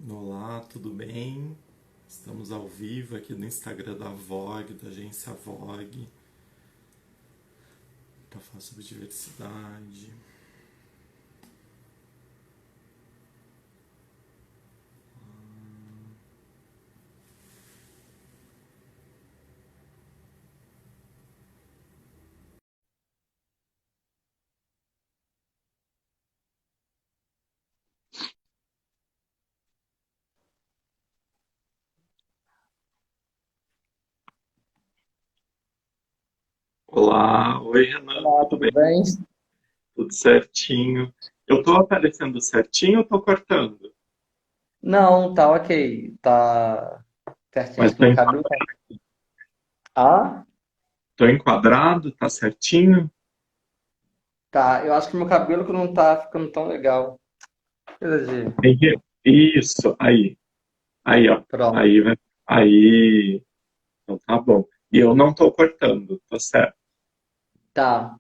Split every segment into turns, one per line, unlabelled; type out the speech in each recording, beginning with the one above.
Olá, tudo bem? Estamos ao vivo aqui no Instagram da Vogue, da agência Vogue, para falar sobre diversidade. Olá, oi Renan,
Olá,
tudo
tudo
bem?
bem?
Tudo certinho? Eu tô aparecendo certinho ou tô cortando?
Não, tá ok. Tá certinho.
Mas
Acho que meu cabelo tá. Ah,
tô enquadrado, tá certinho?
tá. Eu acho que meu cabelo que não tá ficando tão legal. Coisa de.
Isso, aí, ó,
Pronto.
aí, aí, então tá bom. E eu não tô cortando, tá certo?
Tá.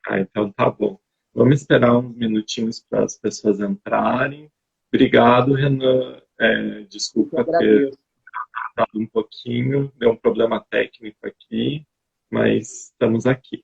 Ah, então tá bom. Vamos esperar uns minutinhos para as pessoas entrarem. Obrigado, Renan.
Eu que
Desculpa ter
agradeço.
tardado um pouquinho, deu um problema técnico aqui, mas estamos aqui.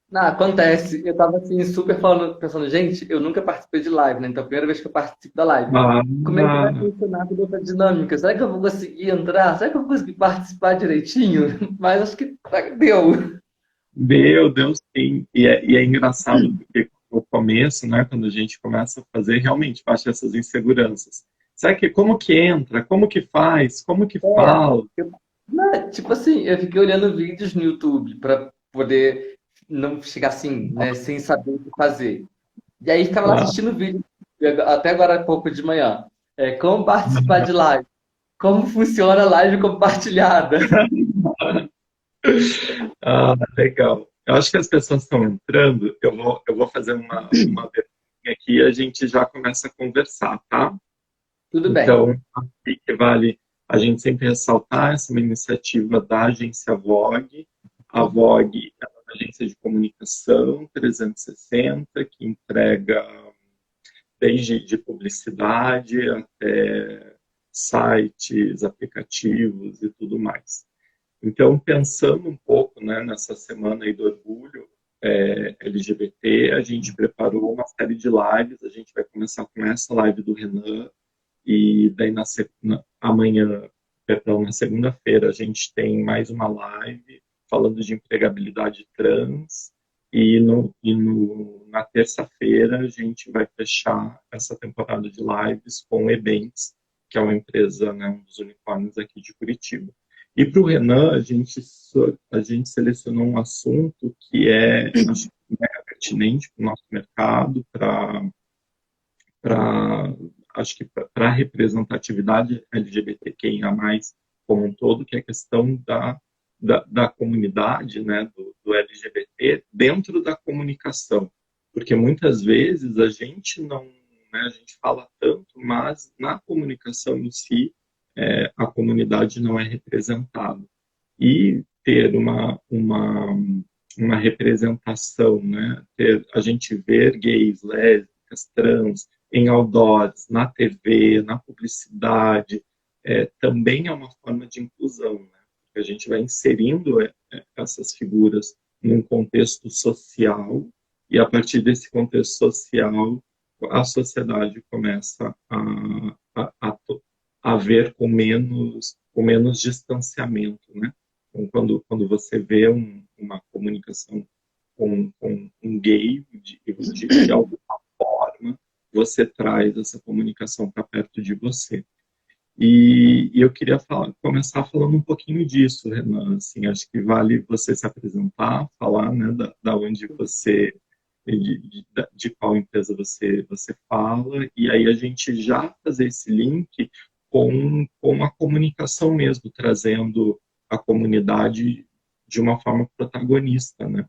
Não, acontece. Eu tava assim, super falando, pensando, gente, eu nunca participei de live, né? Então, é a primeira vez que eu participo da live. Como é que vai
Ah,
funcionar toda essa dinâmica? Será que eu vou conseguir entrar? Será que eu vou conseguir participar direitinho? Mas acho que deu.
deu sim. E é engraçado porque no começo, né, quando a gente começa a fazer, realmente baixa essas inseguranças. Será que como que entra? Como que faz? Como que
É.
fala?
Não, tipo assim, eu fiquei olhando vídeos no YouTube para poder não chegar assim, né, sem saber o que fazer. E aí ficava lá
Ah,
assistindo vídeo, até agora há pouco de manhã. Como participar de live? Como funciona a live compartilhada?
Ah, legal. Eu acho que as pessoas estão entrando. Eu vou fazer uma pergunta aqui e a gente já começa a conversar, tá?
Tudo bem.
Então, aqui que vale a gente sempre ressaltar essa é uma iniciativa da agência Vogue. A Vogue é uma agência de comunicação 360 que entrega desde de publicidade até sites, aplicativos e tudo mais. Então, pensando um pouco, né, nessa semana aí do orgulho LGBT, a gente preparou uma série de lives. A gente vai começar com essa live do Renan e daí amanhã, perdão, na segunda-feira a gente tem mais uma live falando de empregabilidade trans na terça-feira a gente vai fechar essa temporada de lives com o Ebens, que é uma empresa, né, um dos unicórnios aqui de Curitiba. E para o Renan, a gente selecionou um assunto que acho que é pertinente para o nosso mercado, para acho que para a representatividade LGBTQIA+, como um todo, que é a questão da comunidade, né, do LGBT dentro da comunicação. Porque muitas vezes a gente não, né, a gente fala tanto, mas na comunicação em si, a comunidade não é representada. E ter uma representação, né, a gente ver gays, lésbicas, trans, em outdoors, na TV, na publicidade, também é uma forma de inclusão, né? Porque a gente vai inserindo essas figuras num contexto social e a partir desse contexto social a sociedade começa a ver com menos distanciamento, né? Então, quando você vê uma comunicação com um gay, de alguma forma, você traz essa comunicação para perto de você. E eu queria começar falando um pouquinho disso, Renan. Assim, acho que vale você se apresentar, falar, né, da onde você, de qual empresa você fala, e aí a gente já fazer esse link com a comunicação mesmo, trazendo a comunidade de uma forma protagonista, né?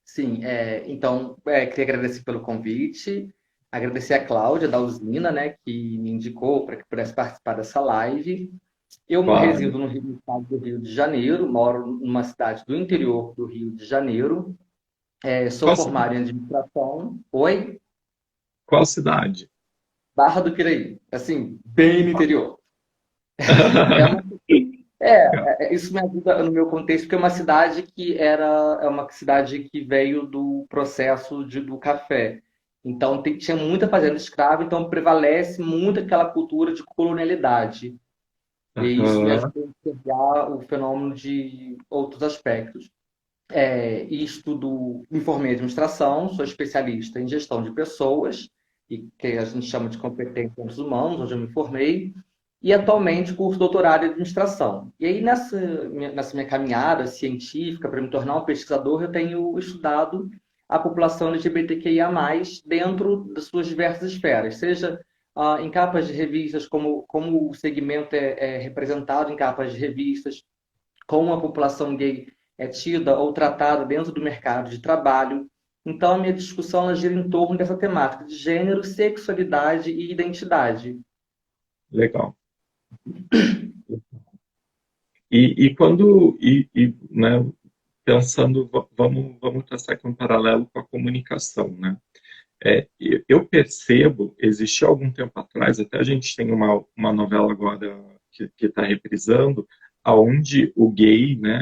Sim, então, queria agradecer pelo convite, agradecer a Cláudia da Usina, né, que me indicou para que pudesse participar dessa live. Eu
Claro.
resido no estado do Rio de Janeiro, moro numa cidade do interior do Rio de Janeiro. Sou
Qual
formado
cidade?
em administração. Oi?
Qual cidade?
Barra do Piraí, assim, bem no interior. É uma isso me ajuda no meu contexto, porque é uma cidade é uma cidade que veio do processo do café. Então tinha muita fazenda escrava, então prevalece muito aquela cultura de colonialidade. E isso me
Aham,
ajuda a enxergar o fenômeno de outros aspectos. E estudo, me formei em administração, sou especialista em gestão de pessoas, e que a gente chama de competências humanos, onde eu me formei, e atualmente curso doutorado em administração. E aí, nessa minha caminhada científica para me tornar um pesquisador, eu tenho estudado a população LGBTQIA+, dentro das suas diversas esferas, seja em capas de revistas, como o segmento é representado em capas de revistas, como a população gay é tida ou tratada dentro do mercado de trabalho. Então, a minha discussão ela gira em torno dessa temática de gênero, sexualidade e identidade.
legal. Né, pensando, vamos traçar aqui um paralelo com a comunicação, né? Eu percebo, existiu algum tempo atrás, até a gente tem uma novela agora que está reprisando, aonde o gay, né,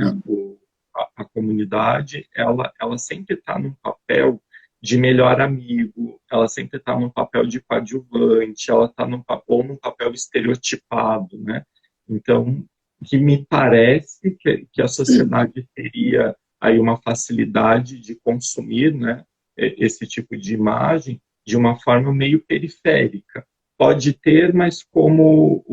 a comunidade, ela sempre está num papel de melhor amigo, ela sempre está num papel de coadjuvante, ela está ou num papel estereotipado, né? Então, que me parece que a sociedade teria aí uma facilidade de consumir, né, esse tipo de imagem de uma forma meio periférica. Pode ter, mas como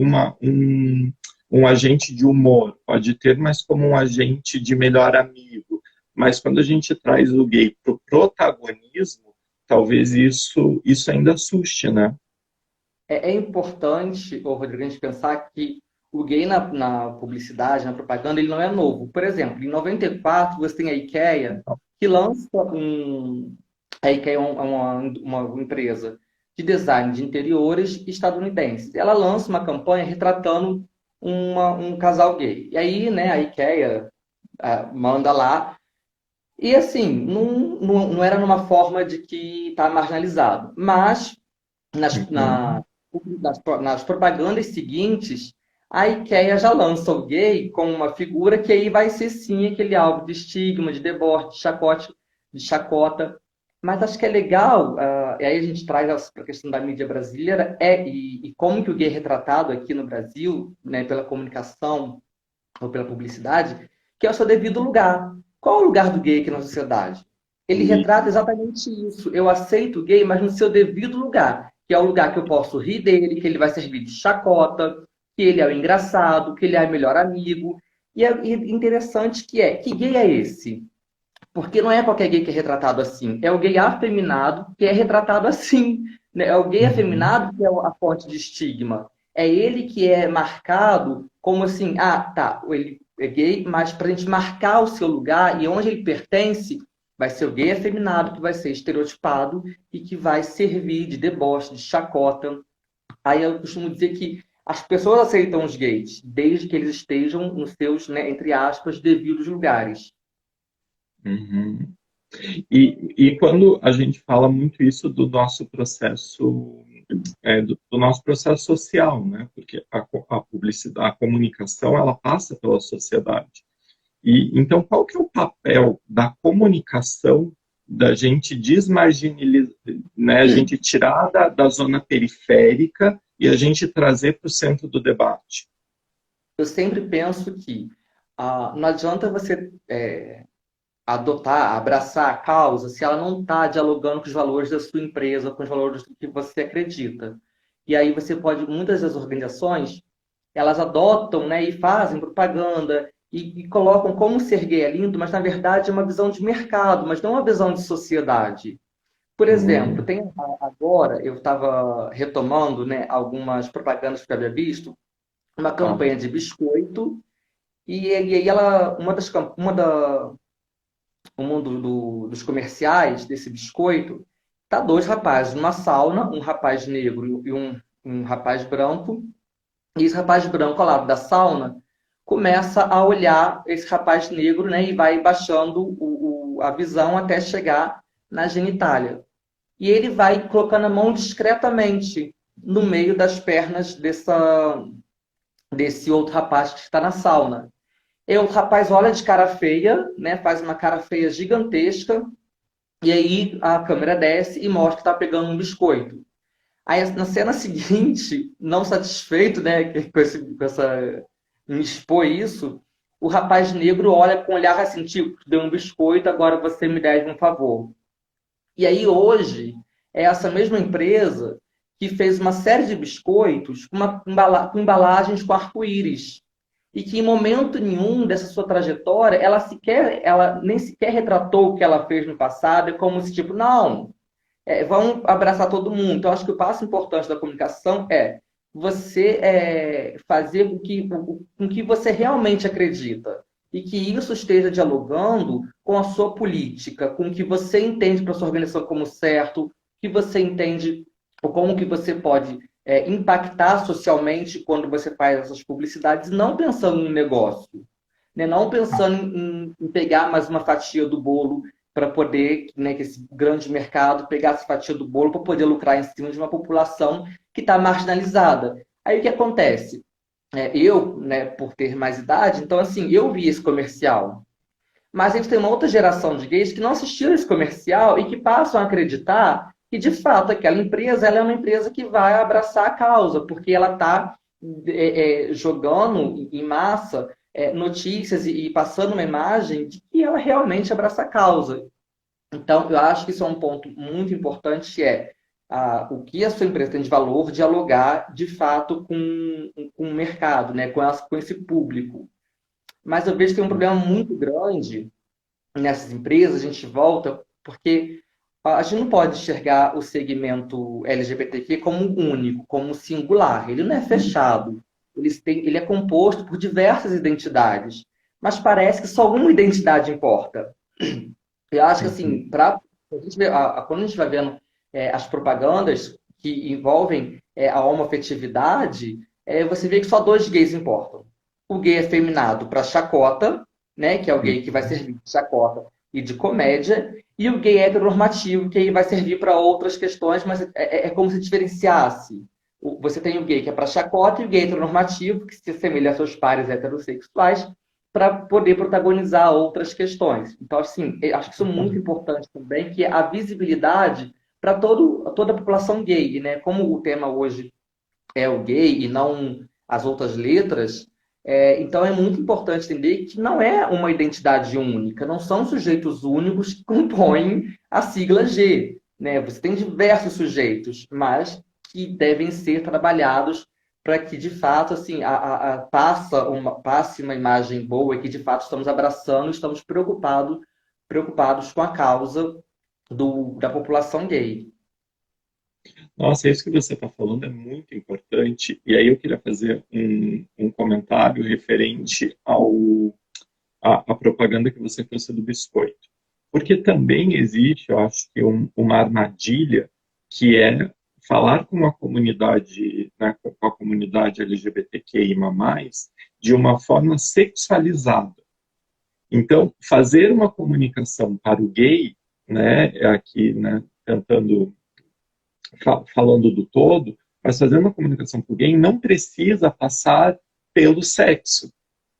um agente de humor, pode ter, mas como um agente de melhor amigo. Mas quando a gente traz o gay para o protagonismo, talvez isso ainda assuste, né?
É importante, Rodrigo, a gente pensar que o gay na publicidade, na propaganda, ele não é novo. Por exemplo, em 94, você tem a IKEA, que lança a IKEA é uma empresa de design de interiores estadunidense. Ela lança uma campanha retratando um casal gay. E aí, né, a IKEA manda lá. E assim, não era numa forma de que está marginalizado. Mas nas,
Uhum.
na- nas propagandas seguintes, a IKEA já lança o gay como uma figura que aí vai ser sim aquele alvo de estigma, de deboche, de chacota. Mas acho que é legal, e aí a gente traz para a questão da mídia brasileira, e como que o gay é retratado aqui no Brasil, né, pela comunicação ou pela publicidade, que é o seu devido lugar. Qual é o lugar do gay aqui na sociedade? Ele
E,
retrata exatamente isso. Eu aceito o gay, mas no seu devido lugar, que é o lugar que eu posso rir dele, que ele vai servir de chacota, que ele é o engraçado, que ele é o melhor amigo. E é interessante que gay é esse? Porque não é qualquer gay que é retratado assim. É o gay afeminado que é retratado assim. Né? É o gay
uhum.
afeminado que é a fonte de estigma. É ele que é marcado como assim, tá, ele é gay, mas para a gente marcar o seu lugar e onde ele pertence, vai ser o gay afeminado que vai ser estereotipado e que vai servir de deboche, de chacota. Aí eu costumo dizer que as pessoas aceitam os gays, desde que eles estejam nos seus, né, entre aspas, devidos lugares.
Uhum. E quando a gente fala muito isso do nosso processo, do nosso processo social, né? Porque a publicidade, a comunicação, ela passa pela sociedade. E então, qual que é o papel da comunicação da gente desmarginalizar, né? A gente tirar da zona periférica e a gente trazer para o centro do debate?
Eu sempre penso que não adianta você adotar, abraçar a causa se ela não está dialogando com os valores da sua empresa, com os valores do que você acredita. E aí você pode, muitas das organizações, elas adotam, né, e fazem propaganda e colocam como ser gay é lindo, mas na verdade é uma visão de mercado, mas não uma visão de sociedade. Por exemplo,
Hum,
tem agora, eu estava retomando, né, algumas propagandas que eu havia visto, uma
tá.
campanha de biscoito, e aí ela, uma dos comerciais desse biscoito, tá dois rapazes numa sauna, um rapaz negro e um rapaz branco, e esse rapaz branco ao lado da sauna começa a olhar esse rapaz negro, né, e vai baixando a visão até chegar na genitália. E ele vai colocando a mão discretamente no meio das pernas desse outro rapaz que está na sauna. E o rapaz olha de cara feia, né? Faz uma cara feia gigantesca, e aí a câmera desce e mostra que está pegando um biscoito. Aí na cena seguinte, não satisfeito, né, em expor isso, o rapaz negro olha com um olhar assim, tipo, deu um biscoito, agora você me deve um favor. E aí hoje é essa mesma empresa que fez uma série de biscoitos com embalagens com arco-íris. E que em momento nenhum dessa sua trajetória, ela nem sequer retratou o que ela fez no passado, é como se tipo, não, vamos abraçar todo mundo. Então, acho que o passo importante da comunicação é você fazer com que você realmente acredita e que isso esteja dialogando com a sua política, com o que você entende para a sua organização como certo, que você entende ou como que você pode impactar socialmente quando você faz essas publicidades, não pensando no negócio, né? Não pensando em pegar mais uma fatia do bolo para poder, né, que esse grande mercado pegar essa fatia do bolo para poder lucrar em cima de uma população que está marginalizada. Aí o que acontece? Eu, né, por ter mais idade, então assim, eu vi esse comercial. Mas a gente tem uma outra geração de gays que não assistiram esse comercial e que passam a acreditar que, de fato, aquela empresa ela é uma empresa que vai abraçar a causa, porque ela está jogando em massa notícias e passando uma imagem de que ela realmente abraça a causa. Então, eu acho que isso é um ponto muito importante, o que a sua empresa tem de valor, dialogar, de fato, com o mercado, né? Com esse público. Mas eu vejo que tem um problema muito grande nessas empresas, a gente volta, porque a gente não pode enxergar o segmento LGBTQ como único, como singular. Ele não é fechado. Ele é composto por diversas identidades. Mas parece que só uma identidade importa. Eu acho que,
Uhum.
assim, quando a gente vai vendo as propagandas que envolvem a homoafetividade, você vê que só dois gays importam. O gay efeminado para chacota, né, que é o gay que vai servir de chacota e de comédia, e o gay heteronormativo, que aí vai servir para outras questões, mas é como se diferenciasse. Você tem o gay que é para chacota e o gay heteronormativo, que se assemelha a seus pares heterossexuais, para poder protagonizar outras questões. Então, assim, eu acho que isso é muito importante também, que é a visibilidade para toda a população gay, né? Como o tema hoje é o gay e não as outras letras, então é muito importante entender que não é uma identidade única, não são sujeitos únicos que compõem a sigla G, né? Você tem diversos sujeitos, mas que devem ser trabalhados para que de fato assim passe uma imagem boa e que de fato estamos abraçando, estamos preocupados com a causa da população gay.
Nossa, isso que você está falando é muito importante. E aí eu queria fazer um comentário referente à propaganda que você trouxe do biscoito. Porque também existe, eu acho que uma armadilha que é falar com a comunidade, né, com a comunidade LGBTQIA+, de uma forma sexualizada. Então, fazer uma comunicação para o gay, né, aqui, né, tentando falando do todo, mas fazer uma comunicação para o gay não precisa passar pelo sexo,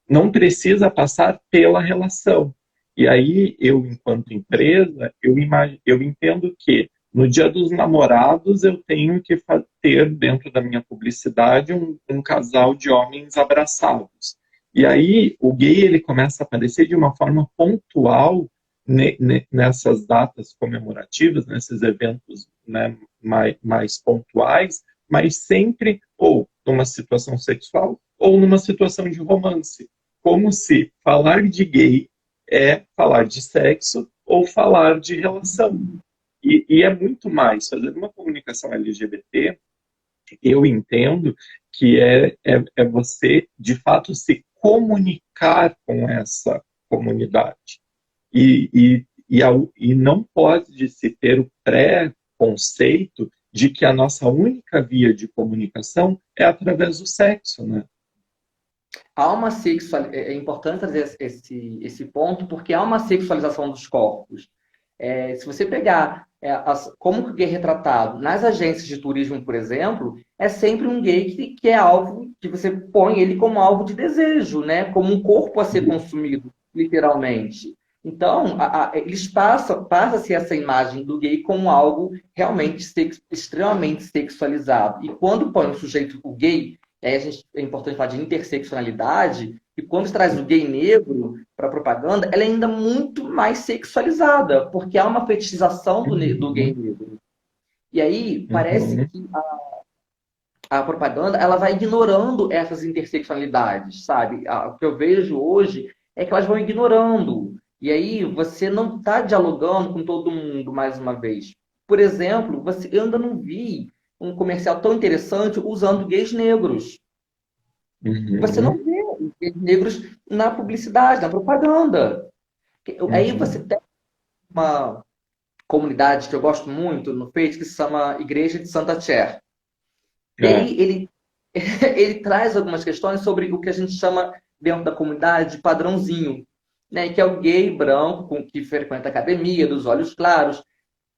não precisa passar pela relação. E aí, eu, enquanto empresa, eu entendo que no Dia dos Namorados eu tenho que ter dentro da minha publicidade um casal de homens abraçados. E aí o gay ele começa a aparecer de uma forma pontual nessas datas comemorativas, nesses eventos, né, mais pontuais, mas sempre ou numa situação sexual ou numa situação de romance. Como se falar de gay é falar de sexo ou falar de relação. E é muito mais. Fazer uma comunicação LGBT, eu entendo que é você, de fato, se comunicar com essa comunidade. E não pode se ter o pré-conceito de que a nossa única via de comunicação é através do sexo, né?
Há uma é importante trazer esse ponto, porque há uma sexualização dos corpos. Se você pegar como que o gay é retratado nas agências de turismo, por exemplo, é sempre um gay que é alvo, que você põe ele como alvo de desejo, né? Como um corpo a ser consumido, literalmente. Então, eles passa-se essa imagem do gay como algo realmente extremamente sexualizado. E quando põe um sujeito, o gay, é importante falar de interseccionalidade, e quando traz o gay negro para a propaganda, ela é ainda muito mais sexualizada, porque há uma fetichização do gay
Uhum,
negro. E aí parece
uhum,
que a propaganda ela vai ignorando essas interseccionalidades, sabe? O que eu vejo hoje é que elas vão ignorando. E aí você não está dialogando com todo mundo mais uma vez. Por exemplo, eu ainda não vi um comercial tão interessante usando gays negros. Você não
uhum,
vê os gays negros na publicidade, na propaganda. Aí você
uhum.
tem uma comunidade que eu gosto muito no Face que se chama Igreja de Santa Cher. E
É,
aí ele traz algumas questões sobre o que a gente chama dentro da comunidade de padrãozinho, né? Que é o gay branco que frequenta a academia, dos olhos claros,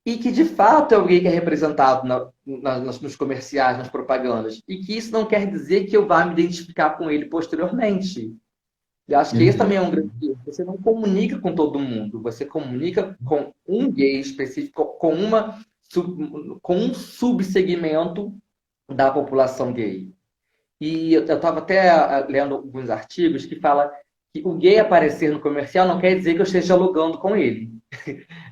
e que de fato é o gay que é representado nos comerciais, nas propagandas. E que isso não quer dizer que eu vá me identificar com ele posteriormente. Eu acho que esse também é um grande
uhum.
erro. Você não comunica com todo mundo, você comunica com um gay específico, com um subsegmento da população gay. E eu estava até lendo alguns artigos que fala que o gay aparecer no comercial não quer dizer que eu esteja dialogando com ele.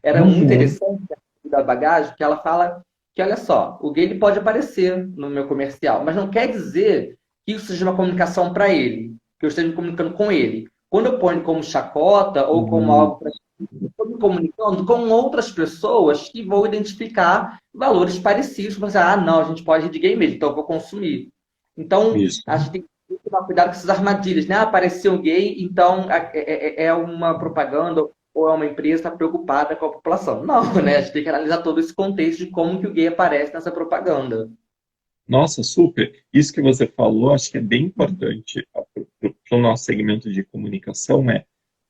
Era muito
Uhum.
interessante da bagagem que ela fala que, olha só, o gay ele pode aparecer no meu comercial, mas não quer dizer que isso seja uma comunicação para ele, que eu esteja me comunicando com ele. Quando eu ponho como chacota ou como
Uhum.
algo para estou me comunicando com outras pessoas que vão identificar valores parecidos. Você, não, a gente pode ir de gay mesmo, então eu vou consumir. Então,
Isso.
acho que tem que tomar cuidado com essas armadilhas, né? Apareceu gay, então é uma propaganda ou é uma empresa que está preocupada com a população. Não, né? A gente tem que analisar todo esse contexto de como que o gay aparece nessa propaganda.
Nossa, super. Isso que você falou, acho que é bem importante para o nosso segmento de comunicação, é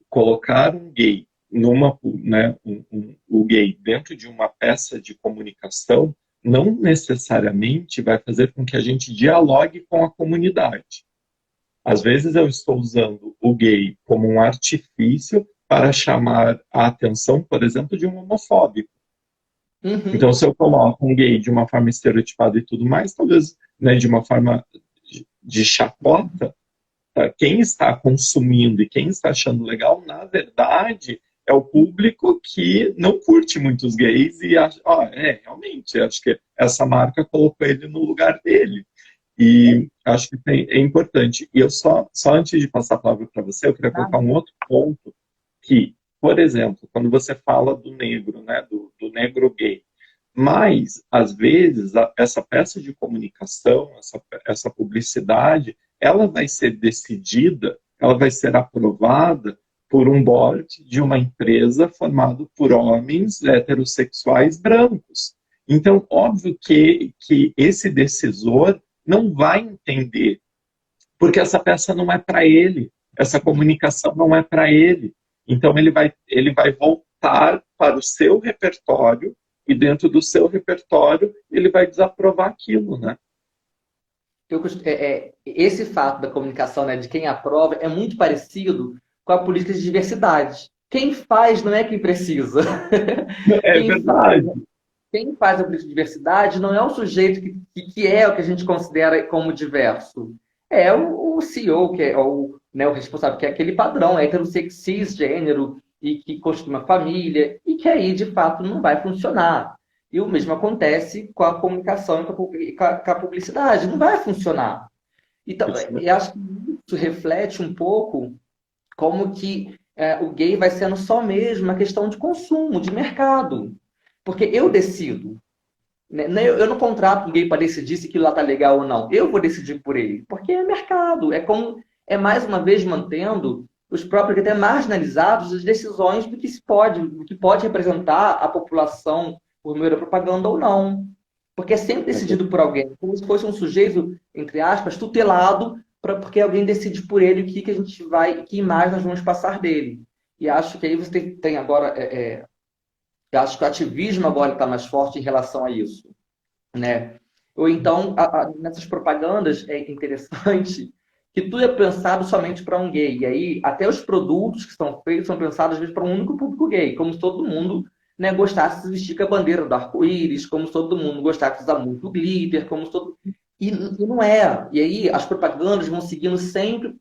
colocar um gay né, o gay dentro de uma peça de comunicação não necessariamente vai fazer com que a gente dialogue com a comunidade. Às vezes eu estou usando o gay como um artifício para chamar a atenção, por exemplo, de um homofóbico. Então,
Uhum.
se eu coloco um gay de uma forma estereotipada e tudo mais, talvez, né, de uma forma de chacota, quem está consumindo e quem está achando legal, na verdade, é o público que não curte muitos gays e acha, realmente, acho que essa marca colocou ele no lugar dele. E acho que é importante. E eu só antes de passar a palavra para você, eu queria colocar um outro ponto que, por exemplo, quando você fala do negro, né, do negro gay, mas, às vezes, essa peça de comunicação, essa publicidade, ela vai ser decidida, ela vai ser aprovada por um board de uma empresa formado por homens heterossexuais brancos. Então, óbvio que esse decisor não vai entender, porque essa peça não é para ele, essa comunicação não é para ele. Então, ele vai voltar para o seu repertório e dentro do seu repertório ele vai desaprovar aquilo, né?
Esse fato da comunicação, né, de quem aprova, é muito parecido com a política de diversidade. Quem faz não é quem precisa.
É
Quem faz
verdade.
Quem faz a política de diversidade não é o sujeito que é o que a gente considera como diverso. É o CEO, que é o responsável, que é aquele padrão heterossexista, cisgênero, e que constitui uma família, e que aí, de fato, não vai funcionar. E o mesmo acontece com a comunicação e com a publicidade. Não vai funcionar. Então,
Isso, né?
eu acho que isso reflete um pouco como que o gay vai sendo só mesmo uma questão de consumo, de mercado. Porque eu decido. Né? Eu não contrato ninguém para decidir se aquilo lá tá legal ou não. Eu vou decidir por ele. Porque é mercado. É mais uma vez mantendo os próprios até marginalizados as decisões do que pode representar a população por meio da propaganda ou não. Porque é sempre decidido por alguém, como se fosse um sujeito, entre aspas, tutelado, porque alguém decide por ele o que a gente vai, que imagem nós vamos passar dele. E acho que aí você tem agora Eu acho que o ativismo agora está mais forte em relação a isso, né? Ou então, nessas propagandas é interessante que tudo é pensado somente para um gay. E aí, até os produtos que são feitos são pensados, às vezes, para um único público gay, como se todo mundo, né, gostasse de vestir com a bandeira do arco-íris, como se todo mundo gostasse de usar muito glitter, como se todo... E não é. E aí, as propagandas vão seguindo sempre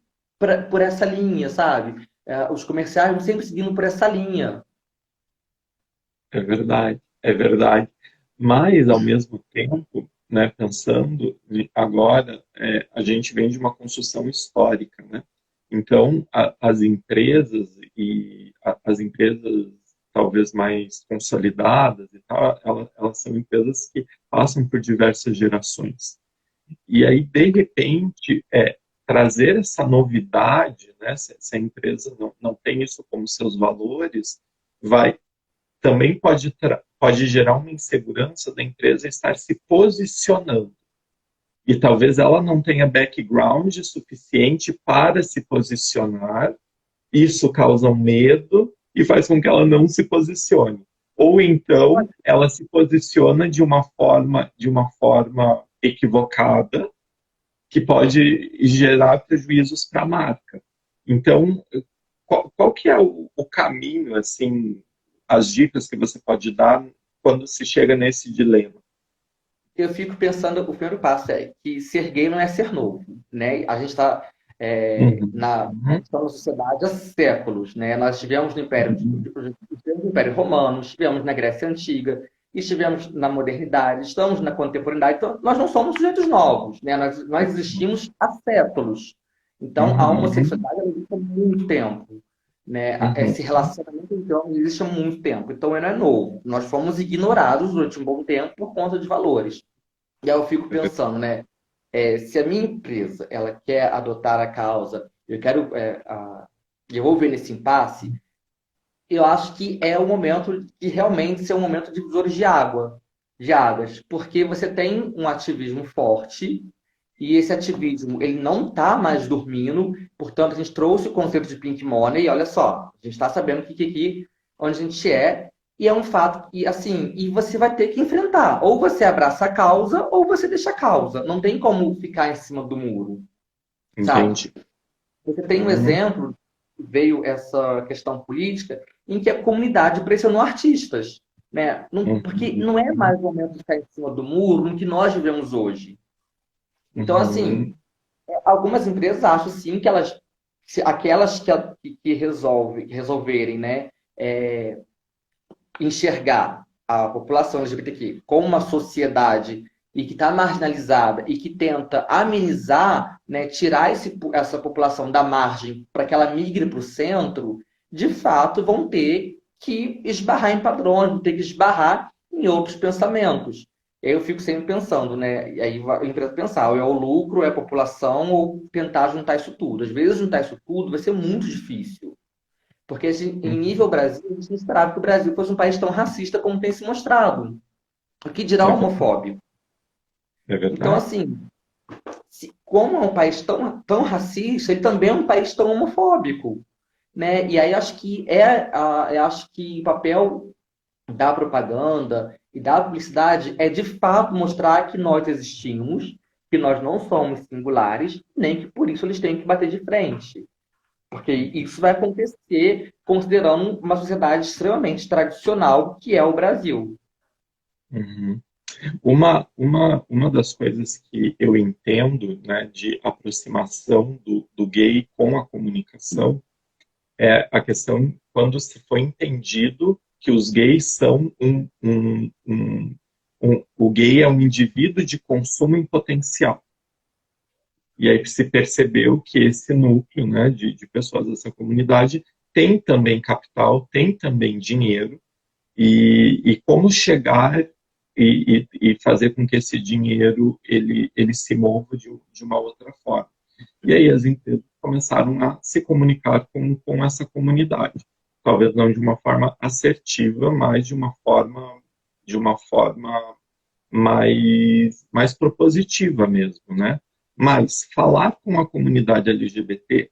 por essa linha, sabe? Os comerciais vão sempre seguindo por essa linha.
É verdade, é verdade. Mas, ao mesmo tempo, né, pensando agora, a gente vem de uma construção histórica, né? Então, as empresas as empresas talvez mais consolidadas e tal, elas são empresas que passam por diversas gerações. E aí, de repente, trazer essa novidade, né? Se a empresa não tem isso como seus valores, vai também pode gerar uma insegurança da empresa estar se posicionando. E talvez ela não tenha background suficiente para se posicionar. Isso causa um medo e faz com que ela não se posicione. Ou então ela se posiciona de uma forma equivocada, que pode gerar prejuízos para a marca. Então, qual que é o caminho, assim, as dicas que você pode dar quando se chega nesse dilema?
Eu fico pensando, o primeiro passo é que ser gay não é ser novo, né? A gente está
Uhum,
estamos na sociedade há séculos, né? Nós tivemos no Império, tivemos no Império Romano, estivemos na Grécia Antiga, estivemos na modernidade, estamos na contemporaneidade. Então, nós não somos sujeitos novos, né? Nós existimos há séculos. Então, a
uhum,
homossexualidade ela existe há muito tempo, né?
uhum,
Esse relacionamento entre homens existe há muito tempo. Então, ele não é novo. Nós fomos ignorados durante um bom tempo por conta de valores. E aí eu fico pensando, né? Se a minha empresa ela quer adotar a causa, eu vou ver nesse impasse, eu acho que é o momento de realmente ser um momento de divisores de águas, porque você tem um ativismo forte e esse ativismo ele não está mais dormindo, portanto a gente trouxe o conceito de pink money e olha só, a gente está sabendo que aqui onde a gente é e é um fato e assim e você vai ter que enfrentar, ou você abraça a causa ou você deixa a causa, não tem como ficar em cima do muro, sabe?
entendi.
Você tem um
Uhum,
exemplo, veio essa questão política, em que a comunidade pressionou artistas, né? Porque
uhum,
não é mais o momento de ficar em cima do muro no que nós vivemos hoje. Então, assim,
uhum,
algumas empresas acham, sim, que aquelas que resolverem, né, enxergar a população LGBTQ como uma sociedade e que está marginalizada e que tenta amenizar, né, tirar essa população da margem para que ela migre para o centro, de fato vão ter que esbarrar em padrões, vão ter que esbarrar em outros pensamentos. E aí eu fico sempre pensando, né? E aí a empresa pensar, ou é o lucro, ou é a população, ou tentar juntar isso tudo. Às vezes juntar isso tudo vai ser muito difícil. Porque em nível
uhum.
Brasil, a gente não esperava que o Brasil fosse um país tão racista como tem se mostrado. O que dirá
É verdade.
homofóbico?
É
Então,
verdade.
assim, como é um país tão racista, ele também é um país tão homofóbico, né? E aí eu acho que o papel da propaganda e da publicidade é de fato mostrar que nós existimos, que nós não somos singulares, nem que por isso eles têm que bater de frente. Porque isso vai acontecer considerando uma sociedade extremamente tradicional, que é o Brasil.
Uhum. Uma das coisas que eu entendo, né, de aproximação do gay com a comunicação é a questão quando se foi entendido que os gays são o gay é um indivíduo de consumo em potencial. E aí se percebeu que esse núcleo, né, de pessoas dessa comunidade tem também capital, tem também dinheiro, e como chegar e fazer com que esse dinheiro ele se mova de uma outra forma. E aí as empresas começaram a se comunicar com essa comunidade. Talvez não de uma forma assertiva, mas de uma forma mais propositiva mesmo, né? Mas falar com a comunidade LGBT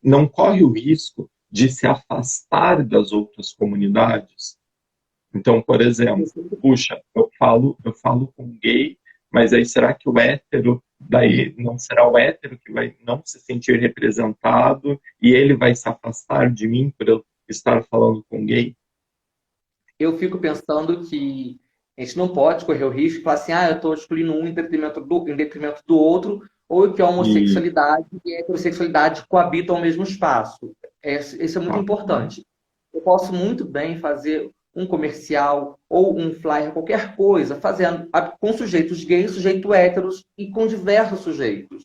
não corre o risco de se afastar das outras comunidades, Então, por exemplo, puxa, eu falo com gay, mas aí será que o hétero, daí não será o hétero que vai não se sentir representado e ele vai se afastar de mim por eu estar falando com gay?
Eu fico pensando que a gente não pode correr o risco de falar assim, eu estou excluindo um em detrimento do outro, ou que a
E,
homossexualidade e a heterossexualidade coabitam ao mesmo espaço. Isso é muito
uhum,
importante. Eu posso muito bem fazer um comercial ou um flyer, qualquer coisa, fazendo com sujeitos gays, sujeitos héteros e com diversos sujeitos.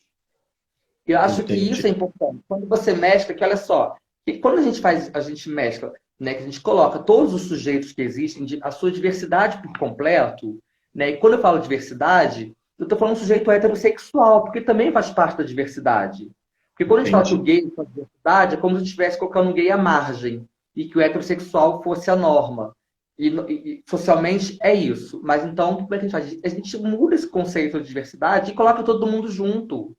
Eu acho que isso é
entendi.
importante. Quando você mescla, que olha só, que quando a gente mescla, né, que a gente coloca todos os sujeitos que existem, a sua diversidade por completo, né, e quando eu falo diversidade, eu estou falando sujeito heterossexual, porque também faz parte da diversidade. Porque quando a gente fala que o
Entendi.
gay é diversidade, é como se a gente estivesse colocando o gay à margem e que o heterossexual fosse a norma. E socialmente é isso. Mas então, como é que a gente faz? A gente muda esse conceito de diversidade e coloca todo mundo junto.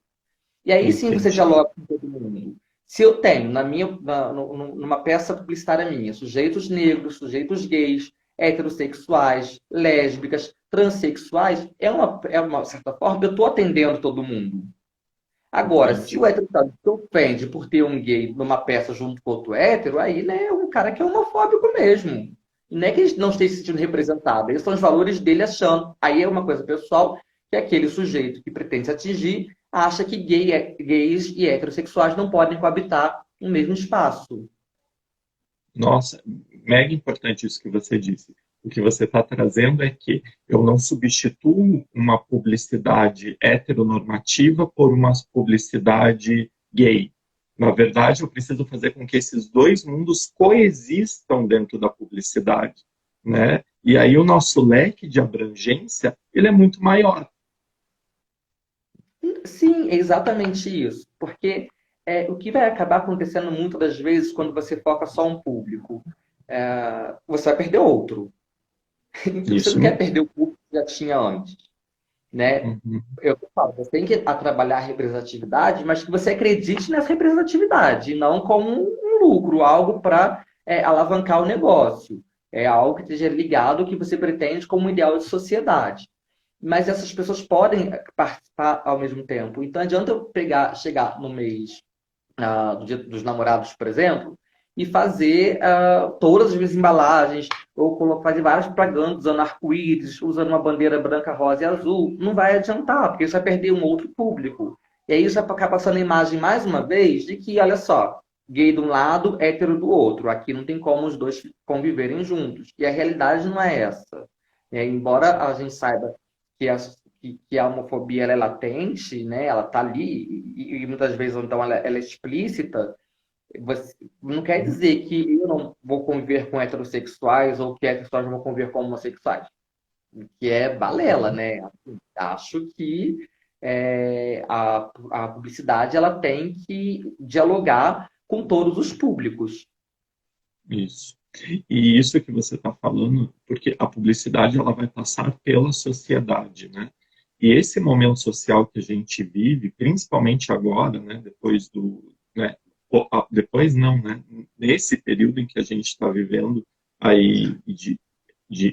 E aí sim você
Entendi.
dialoga com todo mundo. Se eu tenho numa peça publicitária minha sujeitos negros, sujeitos gays, heterossexuais, lésbicas, transexuais, é uma certa forma, eu estou atendendo todo mundo. Agora, se
Entendi.
o heterossexual se ofende por ter um gay numa peça junto com outro hétero, aí né, é um cara que é homofóbico mesmo. E não é que ele não esteja se sentindo representado, esses são os valores dele achando. Aí é uma coisa pessoal que aquele sujeito que pretende se atingir acha que gays e heterossexuais não podem coabitar no mesmo espaço.
Nossa, mega importante isso que você disse. O que você está trazendo é que eu não substituo uma publicidade heteronormativa por uma publicidade gay. Na verdade, eu preciso fazer com que esses dois mundos coexistam dentro da publicidade, né? E aí o nosso leque de abrangência, ele é muito maior.
Sim, é exatamente isso. Porque o que vai acabar acontecendo muitas das vezes quando você foca só um público, você vai perder outro. Você
Isso
não quer
mesmo.
perder o público que já tinha antes, né?
Uhum.
Eu falo, você tem que trabalhar a representatividade, mas que você acredite nessa representatividade, e não como um lucro, algo para alavancar o negócio. É algo que esteja ligado ao que você pretende como um ideal de sociedade. Mas essas pessoas podem participar ao mesmo tempo. Então, adianta eu chegar no mês do Dia dos Namorados, por exemplo, e fazer todas as minhas embalagens, ou fazer várias propagandas usando arco-íris, usando uma bandeira branca, rosa e azul. Não vai adiantar, porque isso vai perder um outro público. E aí isso vai ficar passando a imagem, mais uma vez, de que, olha só, gay de um lado, hétero do outro. Aqui não tem como os dois conviverem juntos. E a realidade não é essa. Embora a gente saiba que a homofobia ela é latente, né? Ela está ali e muitas vezes então ela é explícita. Não quer dizer que eu não vou conviver com heterossexuais ou que heterossexuais não vão conviver com homossexuais, que é balela, né? Assim, acho que a publicidade ela tem que dialogar com todos os públicos.
Isso. E isso que você está falando, porque a publicidade ela vai passar pela sociedade, né? E esse momento social que a gente vive, principalmente agora, né, depois né, depois não, né, nesse período em que a gente está vivendo aí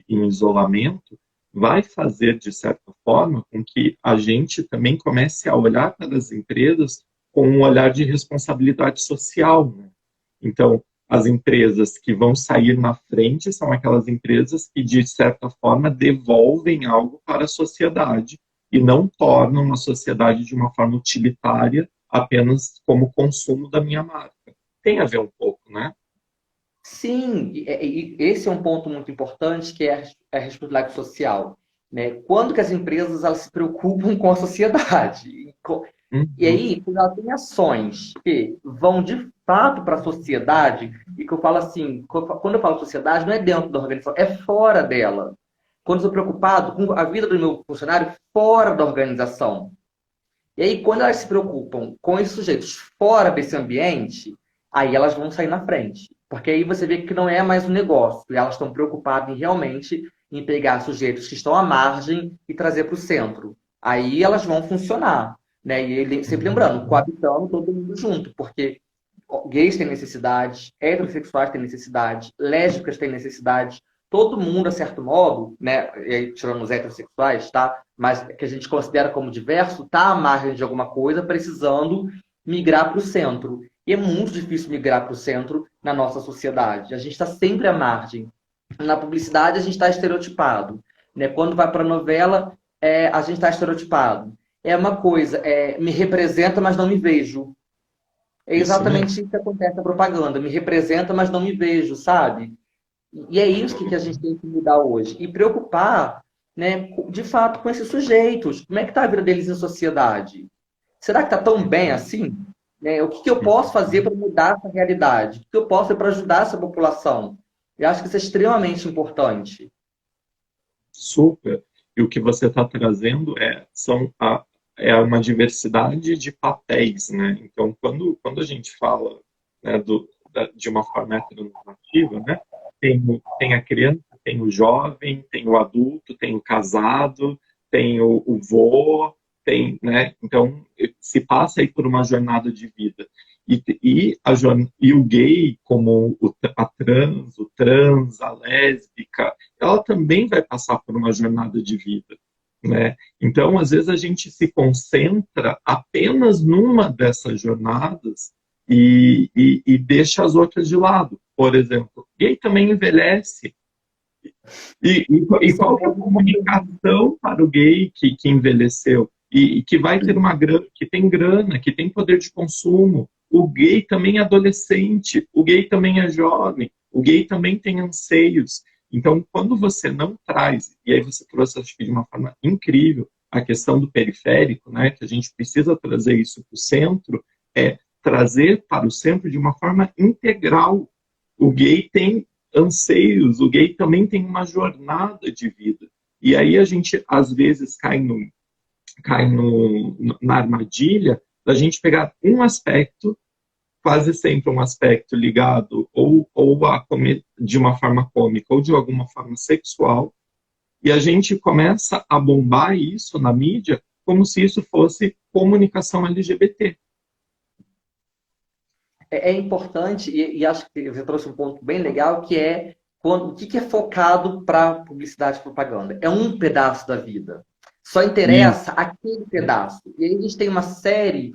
em isolamento, vai fazer de certa forma com que a gente também comece a olhar para as empresas com um olhar de responsabilidade social, né? Então, as empresas que vão sair na frente são aquelas empresas que, de certa forma, devolvem algo para a sociedade e não tornam a sociedade de uma forma utilitária apenas como consumo da minha marca. Tem a ver um pouco, né?
Sim, e esse é um ponto muito importante, que é a responsabilidade social, né? Quando que as empresas elas se preocupam com a sociedade? E
Uhum,
aí, quando ela tem ações que vão de fato para a sociedade, e que eu falo assim, quando eu falo sociedade, não é dentro da organização, é fora dela. Quando eu estou preocupado com a vida do meu funcionário fora da organização. E aí, quando elas se preocupam com esses sujeitos fora desse ambiente, aí elas vão sair na frente. Porque aí você vê que não é mais um negócio, e elas estão preocupadas realmente em pegar sujeitos que estão à margem e trazer para o centro. Aí elas vão funcionar. Né? E sempre lembrando, coabitando todo mundo junto, porque gays têm necessidades, heterossexuais têm necessidades, lésbicas têm necessidades, todo mundo, a certo modo, né, e aí, tirando os heterossexuais, tá? Mas que a gente considera como diverso, tá à margem de alguma coisa, precisando migrar para o centro. E é muito difícil migrar para o centro na nossa sociedade. A gente está sempre à margem. Na publicidade, a gente está estereotipado. Né? Quando vai para a novela, a gente está estereotipado. É uma coisa, me representa, mas não me vejo. É
Isso mesmo.
exatamente isso que acontece na propaganda. Me representa, mas não me vejo, sabe? E é isso que a gente tem que mudar hoje. E preocupar, né, de fato, com esses sujeitos. Como é que está a vida deles em sociedade? Será que está tão bem assim? Né? O que que eu posso fazer para mudar essa realidade? O que eu posso fazer para ajudar essa população? Eu acho que isso é extremamente importante.
Super. E o que você está trazendo é uma diversidade de papéis, né? Então, quando a gente fala, né, de uma forma heteronormativa, né, tem a criança, tem o jovem, tem o adulto, tem o casado, tem o vô, tem, né? Então, se passa aí por uma jornada de vida. E o gay, como o trans, a lésbica, ela também vai passar por uma jornada de vida, né? Então, às vezes, a gente se concentra apenas numa dessas jornadas e deixa as outras de lado. Por exemplo, gay também envelhece. E
Esse é um
qual que é a
ponto importante.
comunicação para o gay que envelheceu? E que vai ter uma grana, que tem poder de consumo. O gay também é adolescente, o gay também é jovem, o gay também tem anseios. Então, quando você não traz, e aí você trouxe, acho que de uma forma incrível, a questão do periférico, né, que a gente precisa trazer isso para o centro, é trazer para o centro de uma forma integral. O gay tem anseios, o gay também tem uma jornada de vida. E aí a gente, às vezes, na armadilha da gente pegar um aspecto, quase sempre um aspecto ligado de uma forma cômica ou de alguma forma sexual, e a gente começa a bombar isso na mídia como se isso fosse comunicação LGBT.
É importante, e acho que você trouxe um ponto bem legal, que é o que é focado para publicidade e propaganda. É um pedaço da vida. Só
E
interessa aquele pedaço. E aí a gente tem uma série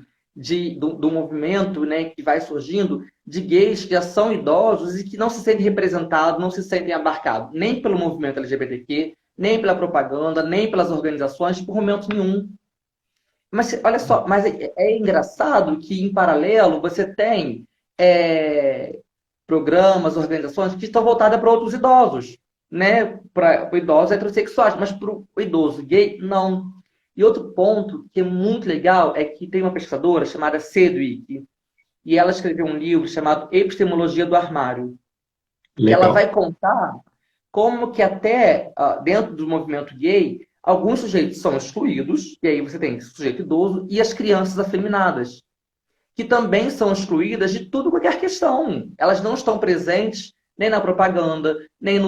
do movimento, né, que vai surgindo de gays que já são idosos e que não se sentem representados, não se sentem abarcados, nem pelo movimento LGBTQ, nem pela propaganda, nem pelas organizações, por momento nenhum. Mas olha só, mas é engraçado que em paralelo você tem é, programas, organizações que estão voltadas para outros idosos, né? Para idosos heterossexuais, mas para o idoso gay, não. E outro ponto que é muito legal é que tem uma pesquisadora chamada Sedwick, e ela escreveu um livro chamado Epistemologia do Armário, que ela
legal.
vai contar como que até dentro do movimento gay, alguns sujeitos são excluídos, e aí você tem sujeito idoso e as crianças afeminadas, que também são excluídas de tudo qualquer questão. Elas não estão presentes nem na propaganda, nem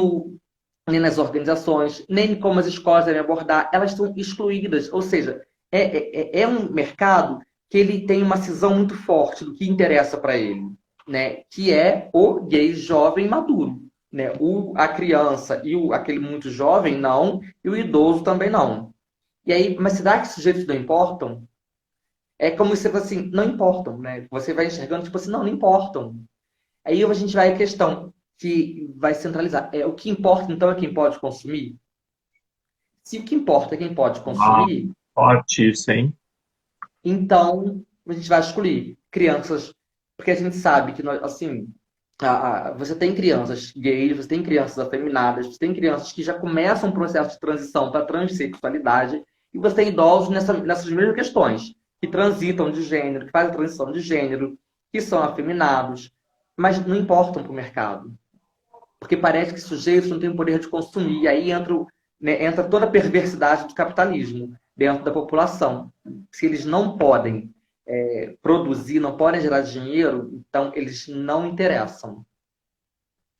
nas organizações, nem em como as escolas devem abordar. Elas estão excluídas. Ou seja, é um mercado que ele tem uma cisão muito forte do que interessa para ele, né? Que é o gay jovem maduro. Né? A criança e aquele muito jovem, não, e o idoso também não. E aí, mas será que os sujeitos não importam? É como se fosse assim, não importam, né? Você vai enxergando, tipo assim, não, não importam. Aí a gente vai à questão que vai centralizar. O que importa, então, é quem pode consumir? Se o que importa é quem pode
Ah,
consumir,
forte isso, hein?
então a gente vai excluir crianças, porque a gente sabe que, nós, assim, você tem crianças gays, você tem crianças afeminadas, você tem crianças que já começam um processo de transição para a transexualidade, e você tem idosos nessas mesmas questões, que transitam de gênero, que fazem a transição de gênero, que são afeminados, mas não importam para o mercado. Porque parece que sujeitos não têm o poder de consumir, e aí entra toda a perversidade do capitalismo dentro da população. Se eles não podem produzir, não podem gerar dinheiro, então eles não interessam.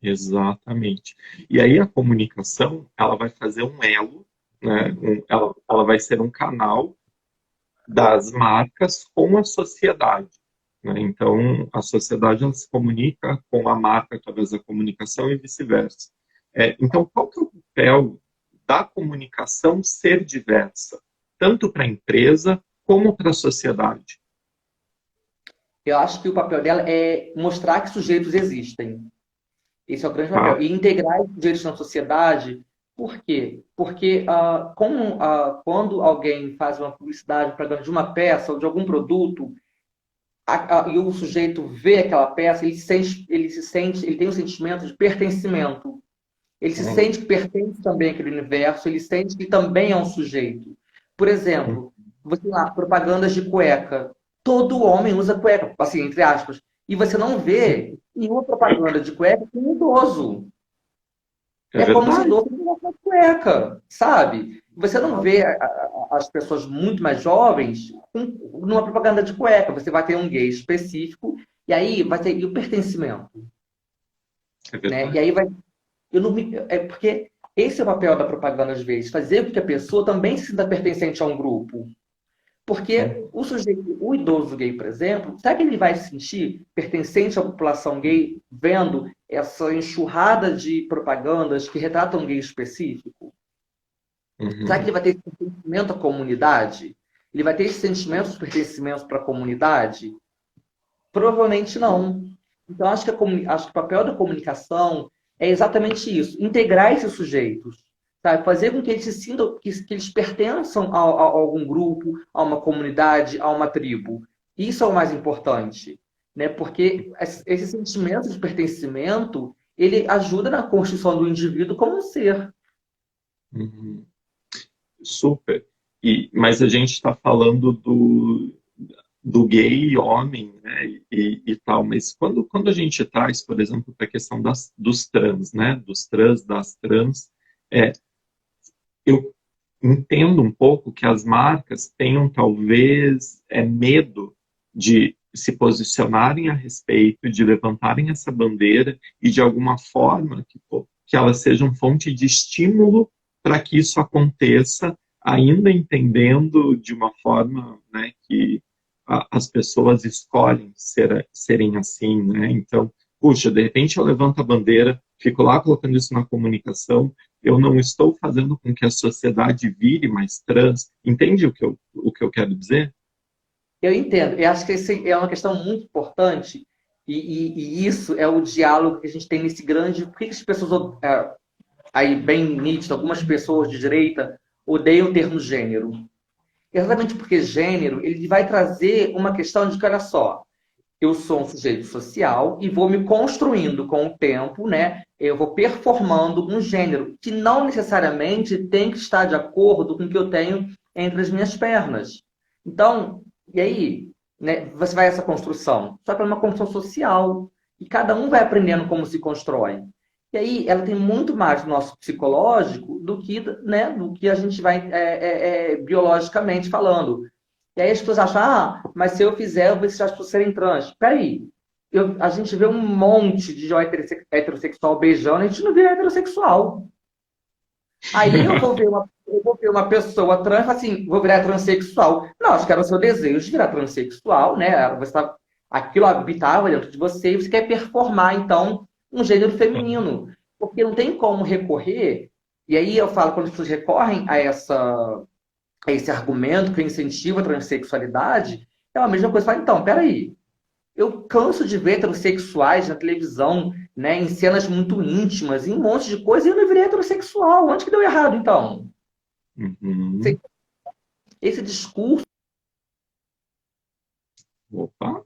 Exatamente. E aí a comunicação, ela vai fazer um elo, né? Ela vai ser um canal das marcas com a sociedade, né? Então, a sociedade ela se comunica com a marca através da comunicação e vice-versa. Então, qual que é o papel da comunicação ser diversa, tanto para a empresa como para a sociedade?
Eu acho que o papel dela é mostrar que sujeitos existem. Esse é o grande
Tá?
papel. E integrar esses sujeitos na sociedade, por quê? Porque quando alguém faz uma publicidade, propaganda de uma peça ou de algum produto, e o sujeito vê aquela peça, ele tem um sentimento de pertencimento. Ele se
Hum,
sente que pertence também àquele universo, ele sente que também é um sujeito. Por
hum,
exemplo, você lá, propagandas de cueca. Todo homem usa cueca, assim, entre aspas. E você não vê nenhuma propaganda de cueca com um idoso.
É
É como se
verdade.
idoso não usasse cueca, sabe? Você não vê as pessoas muito mais jovens numa propaganda de cueca. Você vai ter um gay específico, e aí vai ter e o pertencimento,
É
né? E
verdade.
aí vai. É porque esse é o papel da propaganda às vezes, fazer com que a pessoa também se sinta pertencente a um grupo. Porque
Hum,
o sujeito, o idoso gay, por exemplo, será que ele vai se sentir pertencente à população gay vendo essa enxurrada de propagandas que retratam um gay específico? Será que
uhum,
ele vai ter esse pertencimento à comunidade? Ele vai ter esse sentimento de pertencimento para a comunidade? Provavelmente não. Então, acho que o papel da comunicação é exatamente isso: integrar esses sujeitos, sabe? Fazer com que eles se sintam que eles pertençam a algum grupo, a uma comunidade, a uma tribo. Isso é o mais importante, né? Porque esse sentimento de pertencimento ele ajuda na construção do indivíduo como um ser.
uhum. Super. Mas a gente está falando do gay homem, né, e tal, mas quando a gente traz, por exemplo, para a questão dos trans, né, dos trans, das trans, é, eu entendo um pouco que as marcas tenham talvez medo de se posicionarem a respeito, de levantarem essa bandeira e de alguma forma que elas sejam fonte de estímulo para que isso aconteça, ainda entendendo de uma forma, né, que as pessoas escolhem serem assim, né? Então, puxa, de repente eu levanto a bandeira, fico lá colocando isso na comunicação, eu não estou fazendo com que a sociedade vire mais trans. Entende o que eu quero dizer?
Eu entendo. Eu acho que esse é uma questão muito importante e isso é o diálogo que a gente tem nesse grande. Por que as pessoas, aí bem nítido, algumas pessoas de direita odeiam o termo gênero? Exatamente porque gênero ele vai trazer uma questão de que, olha só, eu sou um sujeito social e vou me construindo com o tempo, né? Eu vou performando um gênero que não necessariamente tem que estar de acordo com o que eu tenho entre as minhas pernas. Então, e aí, né, você vai a essa construção, só que é uma construção social e cada um vai aprendendo como se constrói. E aí, ela tem muito mais do nosso psicológico do que, né, do que a gente vai biologicamente falando. E aí as pessoas acham, mas se eu fizer, eu vou deixar as pessoas serem trans. Peraí, a gente vê um monte de jovem heterossexual beijando, a gente não vê heterossexual. Aí eu vou ver uma pessoa trans e falo assim, vou virar transexual. Não, acho que era o seu desejo de virar transexual, né? Aquilo habitava dentro de você e você quer performar, então, um gênero feminino. Porque não tem como recorrer. E aí eu falo, quando as pessoas recorrem a esse argumento que incentiva a transexualidade, é a mesma coisa. Fala, então, peraí, eu canso de ver heterossexuais na televisão, né, em cenas muito íntimas, em um monte de coisa, e eu não virei heterossexual. Onde que deu errado, então?
Uhum.
Esse discurso.
Opa,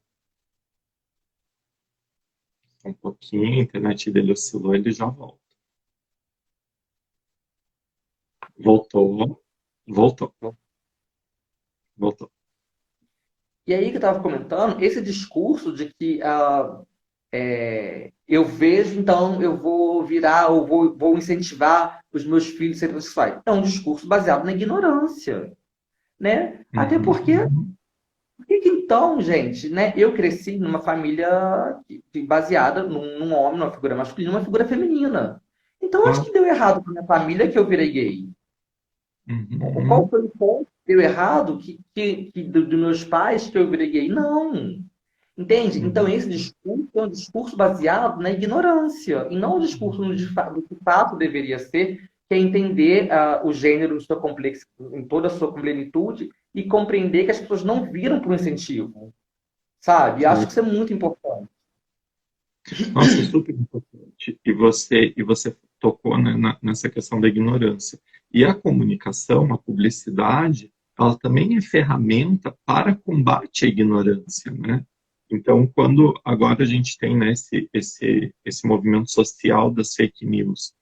um pouquinho, a internet dele oscilou, ele já volta. Voltou, voltou, voltou.
E aí que eu estava comentando, esse discurso de que eu vejo, então eu vou virar ou vou incentivar os meus filhos a serem transexuais. É um discurso baseado na ignorância, né? Até porque
Uhum.
por que que então, gente, né? Eu cresci numa família baseada num homem, numa figura masculina, uma figura feminina. Então, onde
Ah,
que deu errado com a minha família que eu virei gay? Qual
uhum.
foi o ponto que deu errado dos meus pais que eu virei gay? Não. Entende? Então,
Uhum.
esse discurso é um discurso baseado na ignorância, e não o discurso do que de fato deveria ser, que é entender o gênero em, em toda a sua plenitude e compreender que as pessoas não viram por um incentivo, sabe? Acho que isso é muito importante.
Nossa, super importante. E você tocou, né, nessa questão da ignorância. E a comunicação, a publicidade, ela também é ferramenta para combate à ignorância, né? Então, quando agora a gente tem, né, esse movimento social das fake news,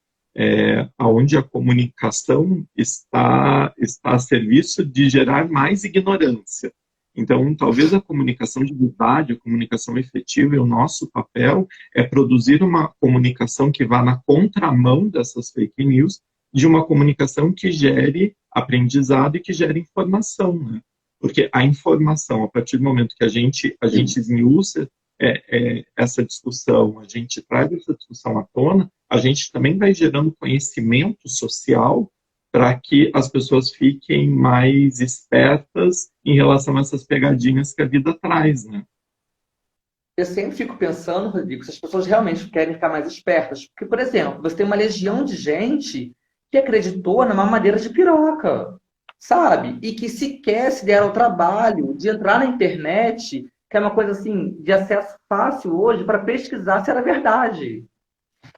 onde a comunicação está a serviço de gerar mais ignorância. Então, talvez a comunicação de verdade, a comunicação efetiva, e o nosso papel é produzir uma comunicação que vá na contramão dessas fake news, de uma comunicação que gere aprendizado e que gere informação, né? Porque a informação, a partir do momento que a gente esmiuça essa discussão, a gente traz essa discussão à tona, a gente também vai gerando conhecimento social para que as pessoas fiquem mais espertas em relação a essas pegadinhas que a vida traz, né?
Eu sempre fico pensando, Rodrigo, se as pessoas realmente querem ficar mais espertas. Porque, por exemplo, você tem uma legião de gente que acreditou na mamadeira de piroca, sabe? E que sequer se deram ao trabalho de entrar na internet, que é uma coisa assim, de acesso fácil hoje, para pesquisar se era verdade.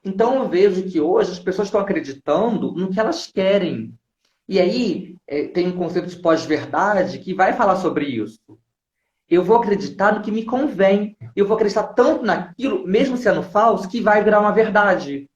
Então eu vejo que hoje as pessoas estão acreditando no que elas querem. E aí tem um conceito de pós-verdade que vai falar sobre isso. Eu vou acreditar no que me convém. Eu vou acreditar tanto naquilo, mesmo sendo falso, que vai virar uma verdade.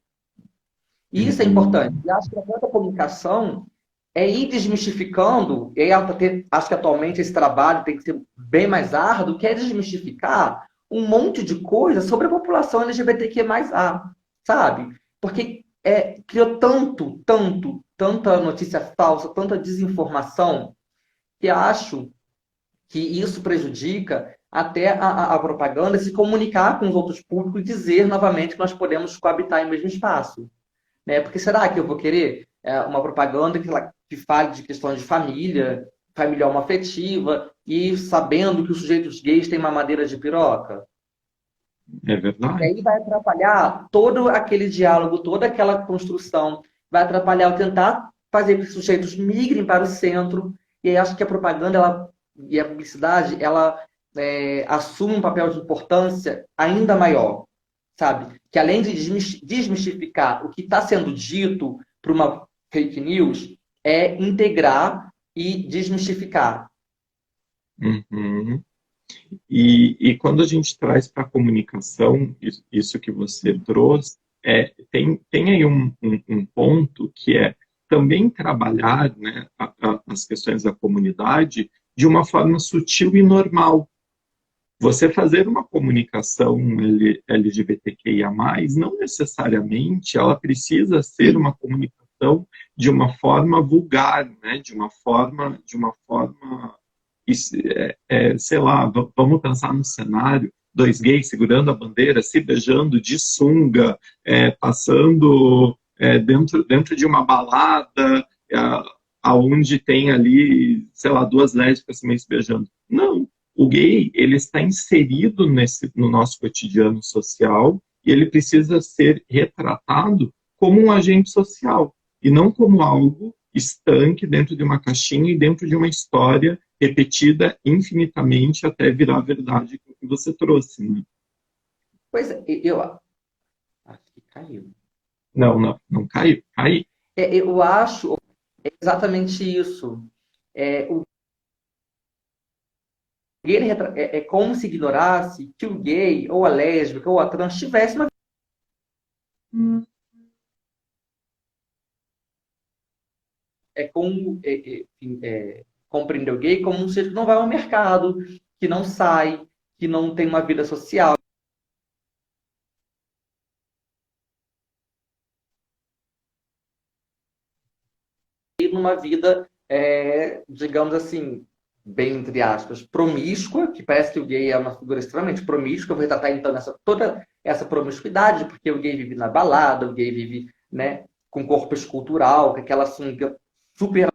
E isso é importante.
Uhum.
E acho que a própria comunicação é ir desmistificando, e aí acho que atualmente esse trabalho tem que ser bem mais árduo, que é desmistificar um monte de coisa sobre a população LGBTQ+A, sabe? Porque criou tanta notícia falsa, tanta desinformação, que acho que isso prejudica até a propaganda se comunicar com os outros públicos e dizer novamente que nós podemos coabitar em mesmo espaço. Né? Porque será que eu vou querer uma propaganda que fale de questões de família, família homoafetiva, e sabendo que os sujeitos gays têm mamadeira de piroca?
É
E
verdade.
aí vai atrapalhar todo aquele diálogo, toda aquela construção, vai atrapalhar o tentar fazer com que os sujeitos migrem para o centro. E aí acho que a propaganda e a publicidade ela assume um papel de importância ainda maior, sabe? Que além de desmistificar o que está sendo dito para uma fake news, é integrar e desmistificar.
Uhum. E quando a gente traz para a comunicação, isso que você trouxe, tem aí um ponto que é também trabalhar, né, as questões da comunidade de uma forma sutil e normal. Você fazer uma comunicação LGBTQIA+, não necessariamente ela precisa ser uma comunicação de uma forma vulgar, né, de uma forma sei lá, vamos pensar no cenário, dois gays segurando a bandeira, se beijando de sunga, passando dentro de uma balada, aonde tem ali, sei lá, duas lésbicas também se beijando. Não, o gay, ele está inserido no nosso cotidiano social e ele precisa ser retratado como um agente social e não como algo estanque dentro de uma caixinha e dentro de uma história repetida infinitamente até virar a verdade que você trouxe, né?
Pois é, eu acho que caiu.
Não, não, não caiu, caiu.
Eu acho exatamente isso. O gay é como se ignorasse que o gay, ou a lésbica, ou a trans tivesse uma. É como enfim, compreender o gay como um ser que não vai ao mercado, que não sai, que não tem uma vida social, e numa vida, digamos assim, bem entre aspas, promíscua, que parece que o gay é uma figura extremamente promíscua, vou retratar então toda essa promiscuidade, porque o gay vive na balada, o gay vive, né, com corpo escultural, com aquela sunga super.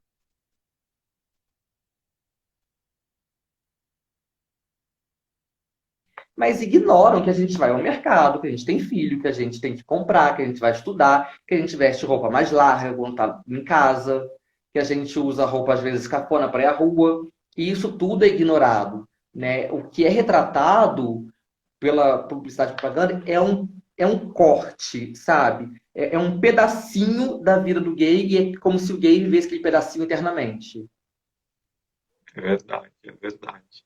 mas ignoram que a gente vai ao mercado, que a gente tem filho, que a gente tem que comprar, que a gente vai estudar, que a gente veste roupa mais larga quando está em casa, que a gente usa roupa às vezes cafona para ir à rua, e isso tudo é ignorado, né? O que é retratado pela publicidade e propaganda é um corte, sabe? É um pedacinho da vida do gay e é como se o gay vivesse aquele pedacinho eternamente.
É verdade, é verdade.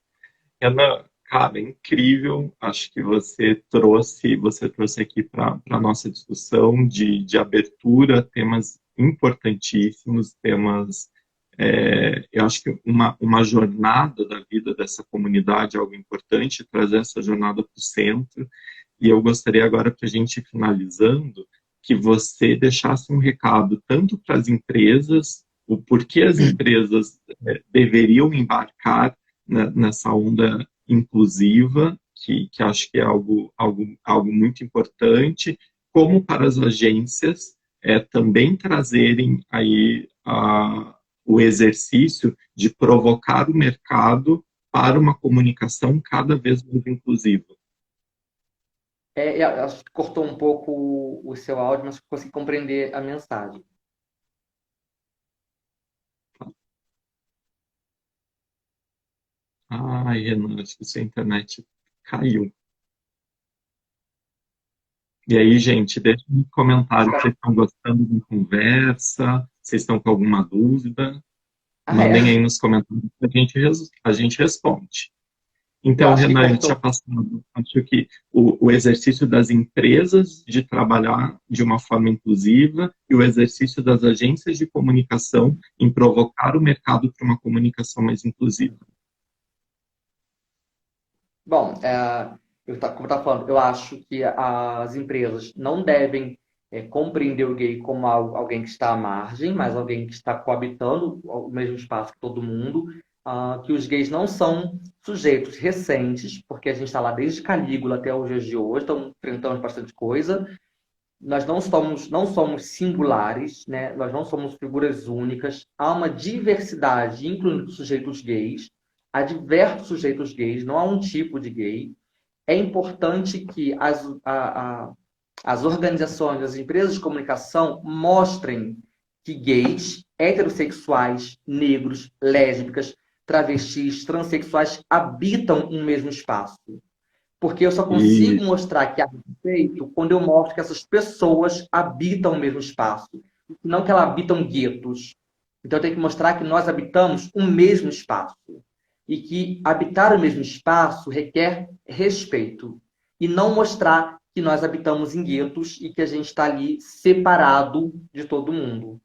Ana, cara, é incrível. Acho que você trouxe aqui para a nossa discussão de abertura temas importantíssimos, temas. Eu acho que uma jornada da vida dessa comunidade é algo importante, trazer essa jornada para o centro. E eu gostaria agora, para a gente ir finalizando, que você deixasse um recado tanto para as empresas, o porquê as empresas deveriam embarcar nessa onda inclusiva, que acho que é algo muito importante, como para as agências também trazerem aí o exercício de provocar o mercado para uma comunicação cada vez mais inclusiva.
Acho que cortou um pouco o seu áudio, mas consegui compreender a mensagem.
Ai, Renan, acho que sua internet caiu. E aí, gente, deixa no comentário se vocês estão gostando da conversa, se vocês estão com alguma dúvida.
Ah,
Mandem aí
é.
nos comentários que a gente responde.
Eu
Então,
acho que
Renan, a gente tinha
cortou.
passado, acho que o exercício das empresas de trabalhar de uma forma inclusiva e o exercício das agências de comunicação em provocar o mercado para uma comunicação mais inclusiva.
Bom, como eu estava falando, eu acho que as empresas não devem compreender o gay como alguém que está à margem, mas alguém que está coabitando o mesmo espaço que todo mundo. Que os gays não são sujeitos recentes, porque a gente está lá desde Calígula até os dias de hoje, estão enfrentando bastante coisa. Nós não somos singulares, né? Nós não somos figuras únicas. Há uma diversidade, incluindo sujeitos gays. Há diversos sujeitos gays, não há um tipo de gay. É importante que as organizações, as empresas de comunicação mostrem que gays, heterossexuais, negros, lésbicas, travestis, transexuais habitam um mesmo espaço. Porque eu só
E
consigo mostrar que há respeito quando eu mostro que essas pessoas habitam o mesmo espaço, não que elas habitam guetos. Então eu tenho que mostrar que nós habitamos o mesmo espaço e que habitar o mesmo espaço requer respeito e não mostrar que nós habitamos em guetos e que a gente está ali separado de todo mundo.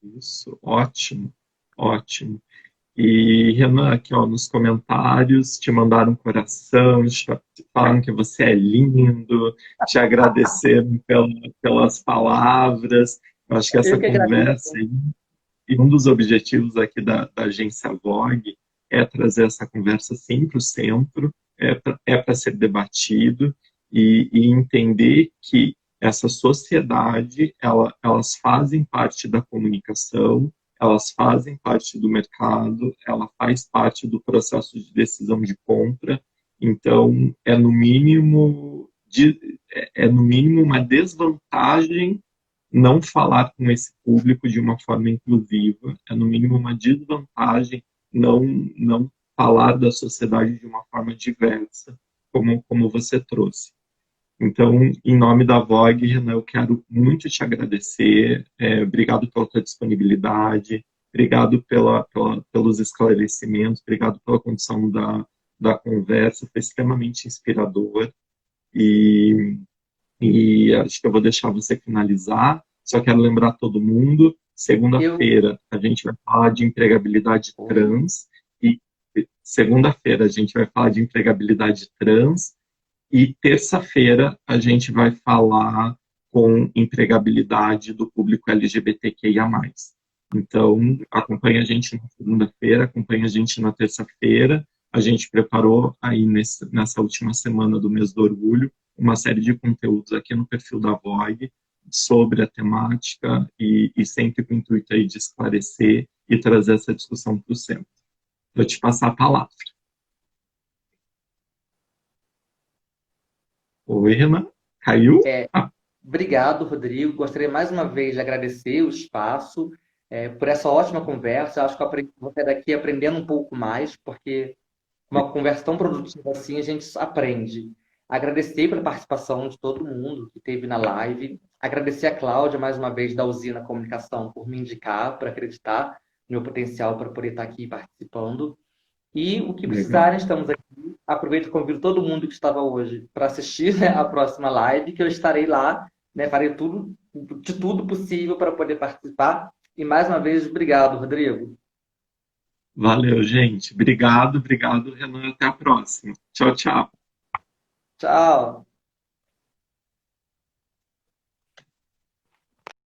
isso, ótimo, ótimo. E, Renan, aqui ó, nos comentários, te mandaram um coração, falaram que você é lindo, te agradeceram pelas palavras. Eu acho que essa
Eu que
conversa
agradeço.
aí, e um dos objetivos aqui da agência Vogue é trazer essa conversa sempre para o centro, é para ser debatido e entender que essa sociedade, elas fazem parte da comunicação, elas fazem parte do mercado, ela faz parte do processo de decisão de compra, então é no mínimo uma desvantagem não falar com esse público de uma forma inclusiva, é no mínimo uma desvantagem não falar da sociedade de uma forma diversa, como você trouxe. Então, em nome da Vogue, Renan, eu quero muito te agradecer. Obrigado pela tua disponibilidade, obrigado pelos esclarecimentos, obrigado pela condição da conversa, foi extremamente inspirador. E, e acho que eu vou deixar você finalizar. Só quero lembrar todo mundo,
Eu.
segunda-feira a gente vai falar de empregabilidade
Oi.
trans e segunda-feira a gente vai falar de empregabilidade trans e terça-feira a gente vai falar com empregabilidade do público LGBTQIA+. Então, acompanha a gente na segunda-feira, acompanha a gente na terça-feira. A gente preparou aí nessa última semana do mês do orgulho uma série de conteúdos aqui no perfil da Vogue sobre a temática e sempre com o intuito aí de esclarecer e trazer essa discussão para o centro. Vou te passar a palavra. Oi, Renan. Caiu?
É,
Ah,
Obrigado, Rodrigo. Gostaria mais uma vez de agradecer o espaço, por essa ótima conversa. Acho que eu vou sair daqui aprendendo um pouco mais, porque uma conversa tão produtiva assim a gente aprende. Agradecer pela participação de todo mundo que esteve na live. Agradecer a Cláudia, mais uma vez, da Usina Comunicação, por me indicar, por acreditar no meu potencial para poder estar aqui participando. E o que
legal.
precisarem, estamos aqui. Aproveito e convido todo mundo que estava hoje para assistir, né, a próxima live, que eu estarei lá, né, farei tudo, de tudo possível para poder participar. E mais uma vez, obrigado, Rodrigo.
Valeu, gente. Obrigado, obrigado, Renan. Até a próxima. Tchau, tchau.
Tchau.